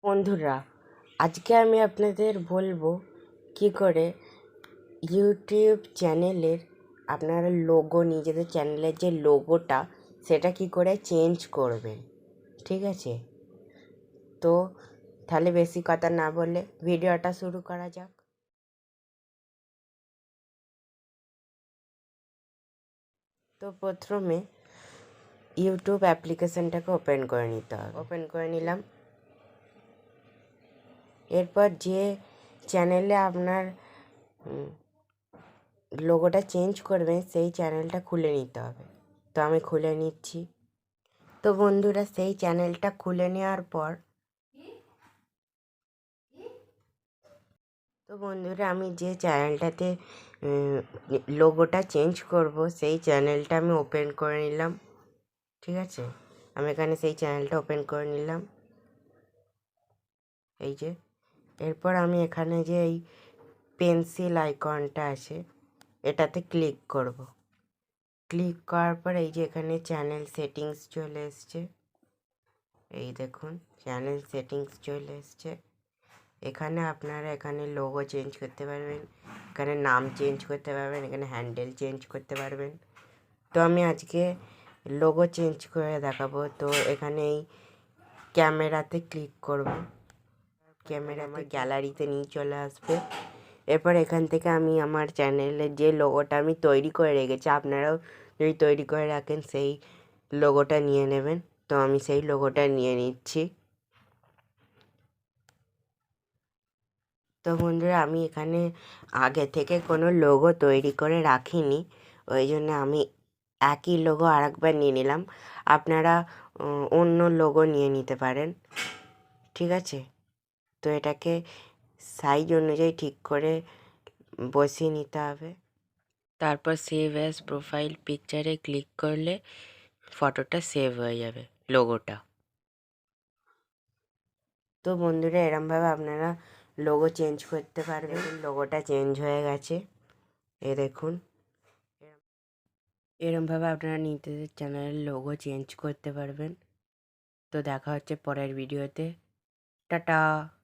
বন্ধুরা, আজকে আমি আপনাদের বলবো কি করে ইউটিউব চ্যানেলের আপনারা লোগো, নিজেদের চ্যানেলের যে লোগোটা সেটা কি করে চেঞ্জ করবেন। ঠিক আছে, তো তাহলে বেশি কথা না বলে ভিডিওটা শুরু করা যাক। তো প্রথমে ইউটিউব অ্যাপ্লিকেশনটাকে ওপেন করে নিতে হবে। ওপেন করে নিলাম। এরপর যে চ্যানেলে আপনার লোগোটা চেঞ্জ করবেন সেই চ্যানেলটা খুলে নিতে হবে। তো আমি খুলে নিচ্ছি। তো বন্ধুরা, সেই চ্যানেলটা খুলে নেওয়ার পর আমি যে চ্যানেলটাতে লোগোটা চেঞ্জ করব সেই চ্যানেলটা আমি ওপেন করে নিলাম। ঠিক আছে, আমি এখানে সেই চ্যানেলটা ওপেন করে নিলাম। এই যে, এরপর আমি এখানে যে এই পেন্সিল আইকনটা আছে এটাতে ক্লিক করব। ক্লিক করার পর এই যে এখানে চ্যানেল সেটিংস চলে এসছে। এই দেখুন, চ্যানেল সেটিংস চলে এসছে। এখানে আপনারা এখানে লোগো চেঞ্জ করতে পারবেন, এখানে নাম চেঞ্জ করতে পারবেন, এখানে হ্যান্ডেল চেঞ্জ করতে পারবেন। তো আমি আজকে লোগো চেঞ্জ করে দেখাবো। তো এখানে এই ক্যামেরাতে ক্লিক করব। ক্যামেরা আমার গ্যালারিতে নিয়ে চলে আসবে। এরপর এখান থেকে আমি আমার চ্যানেলের যে লোগোটা আমি তৈরি করে রেখেছি, আপনারাও যদি তৈরি করে রাখেন সেই লোগোটা নিয়ে নেবেন। তো আমি সেই লোগোটা নিয়ে নিচ্ছি। তো বন্ধুরা, আমি এখানে আগে থেকে কোনো লোগো তৈরি করে রাখিনি, ওই জন্য আমি একই লোগো আরেকবার নিয়ে নিলাম। আপনারা অন্য লোগো নিয়ে নিতে পারেন। ঠিক আছে, তো এটাকে সাইজ অনুযায়ী ঠিক করে বসিয়ে নিতে হবে। তারপর সেভ অ্যাজ প্রোফাইল পিকচারে ক্লিক করলে ফটোটা সেভ হয়ে যাবে, লোগোটা। তো বন্ধুরা, এরমভাবে আপনারা লোগো চেঞ্জ করতে পারবেন। লোগোটা চেঞ্জ হয়ে গেছে, এ দেখুন। এরমভাবে আপনারা নিজেদের চ্যানেলের লোগো চেঞ্জ করতে পারবেন। তো দেখা হচ্ছে পরের ভিডিওতে। টাটা।